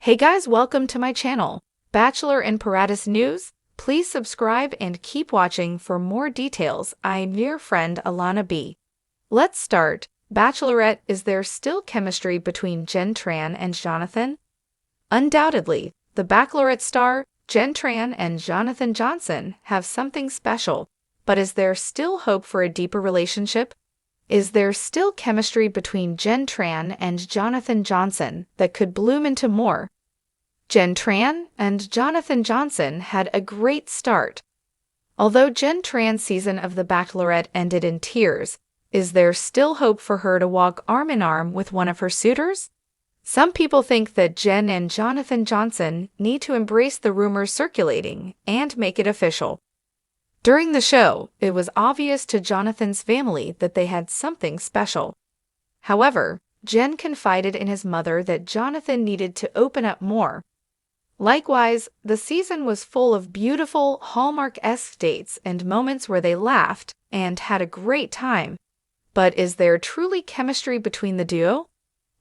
Hey guys, welcome to my channel, Bachelor and Paradise News. Please subscribe and keep watching for more details. I'm your friend Alana B. Let's start. Bachelorette, is there still chemistry between Jenn Tran and Jonathon? Undoubtedly, the Bachelorette star, Jenn Tran and Jonathon Johnson have something special. But is there still hope for a deeper relationship? Is there still chemistry between Jenn Tran and Jonathon Johnson that could bloom into more? Jenn Tran and Jonathon Johnson had a great start. Although Jenn Tran's season of The Bachelorette ended in tears, is there still hope for her to walk arm in arm with one of her suitors? Some people think that Jenn and Jonathon Johnson need to embrace the rumors circulating and make it official. During the show, it was obvious to Jonathon's family that they had something special. However, Jenn confided in his mother that Jonathon needed to open up more. Likewise, the season was full of beautiful, Hallmark-esque dates and moments where they laughed and had a great time. But is there truly chemistry between the duo?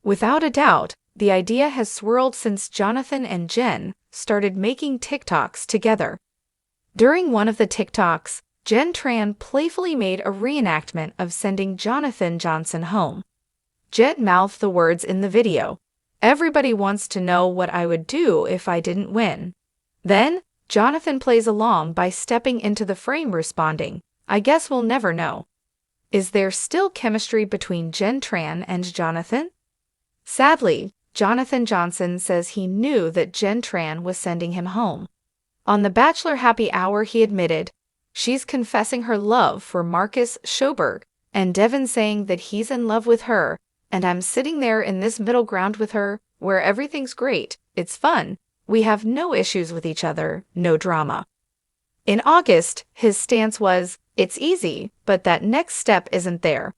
Without a doubt, the idea has swirled since Jonathon and Jenn started making TikToks together. During one of the TikToks, Jenn Tran playfully made a reenactment of sending Jonathon Johnson home. Jenn mouthed the words in the video, "Everybody wants to know what I would do if I didn't win." Then, Jonathon plays along by stepping into the frame responding, "I guess we'll never know." Is there still chemistry between Jenn Tran and Jonathon? Sadly, Jonathon Johnson says he knew that Jenn Tran was sending him home. On the Bachelor Happy Hour, he admitted, "She's confessing her love for Marcus Schoberg, and Devin's saying that he's in love with her, and I'm sitting there in this middle ground with her, where everything's great, it's fun, we have no issues with each other, no drama." In August, his stance was, "It's easy, but that next step isn't there."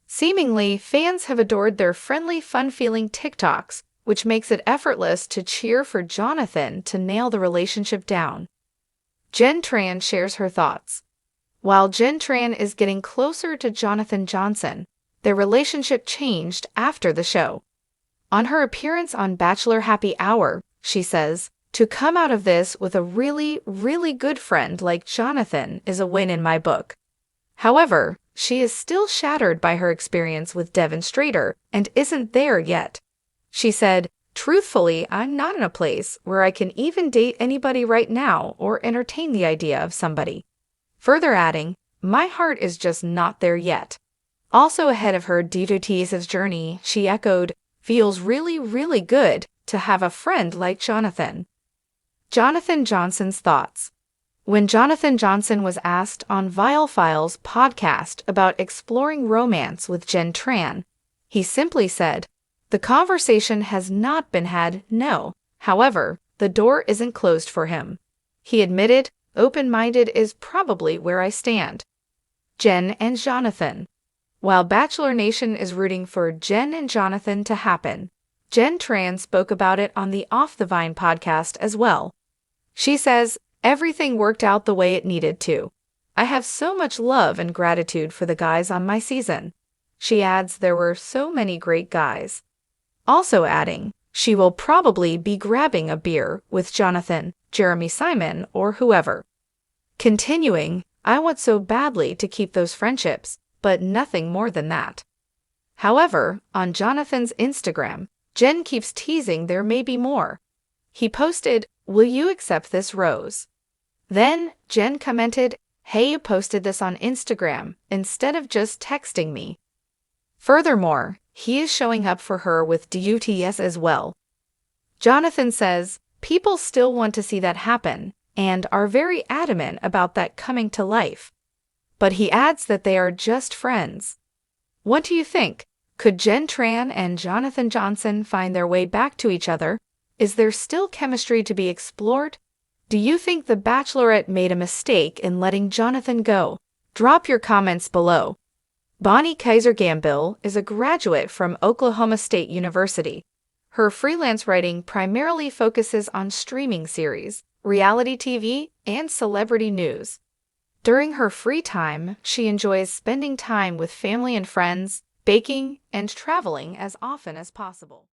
Seemingly, fans have adored their friendly, fun-feeling TikToks, which makes it effortless to cheer for Jonathon to nail the relationship down. Jenn Tran shares her thoughts. While Jenn Tran is getting closer to Jonathon Johnson, their relationship changed after the show. On her appearance on Bachelor Happy Hour, she says, "To come out of this with a really, really good friend like Jonathon is a win in my book." However, she is still shattered by her experience with Devin Strader and isn't there yet. She said, "Truthfully, I'm not in a place where I can even date anybody right now or entertain the idea of somebody." Further adding, "My heart is just not there yet." Also ahead of her D2T's journey, she echoed, "Feels really, really good to have a friend like Jonathon." Jonathon Johnson's thoughts. When Jonathon Johnson was asked on Vile Files podcast about exploring romance with Jenn Tran, he simply said, "The conversation has not been had, no. However, the door isn't closed for him." He admitted, "Open-minded is probably where I stand." Jenn and Jonathon. While Bachelor Nation is rooting for Jenn and Jonathon to happen, Jenn Tran spoke about it on the Off the Vine podcast as well. She says, "Everything worked out the way it needed to. I have so much love and gratitude for the guys on my season." She adds, "There were so many great guys." Also adding, she will probably be grabbing a beer with Jonathon, Jeremy Simon, or whoever. Continuing, "I want so badly to keep those friendships, but nothing more than that." However, on Jonathon's Instagram, Jenn keeps teasing there may be more. He posted, "Will you accept this rose?" Then, Jenn commented, "Hey, you posted this on Instagram instead of just texting me." Furthermore, he is showing up for her with DUTS as well. Jonathon says, "People still want to see that happen and are very adamant about that coming to life." But he adds that they are just friends. What do you think? Could Jenn Tran and Jonathon Johnson find their way back to each other? Is there still chemistry to be explored? Do you think the Bachelorette made a mistake in letting Jonathon go? Drop your comments below. Bonnie Kaiser Gambill is a graduate from Oklahoma State University. Her freelance writing primarily focuses on streaming series, reality TV, and celebrity news. During her free time, she enjoys spending time with family and friends, baking, and traveling as often as possible.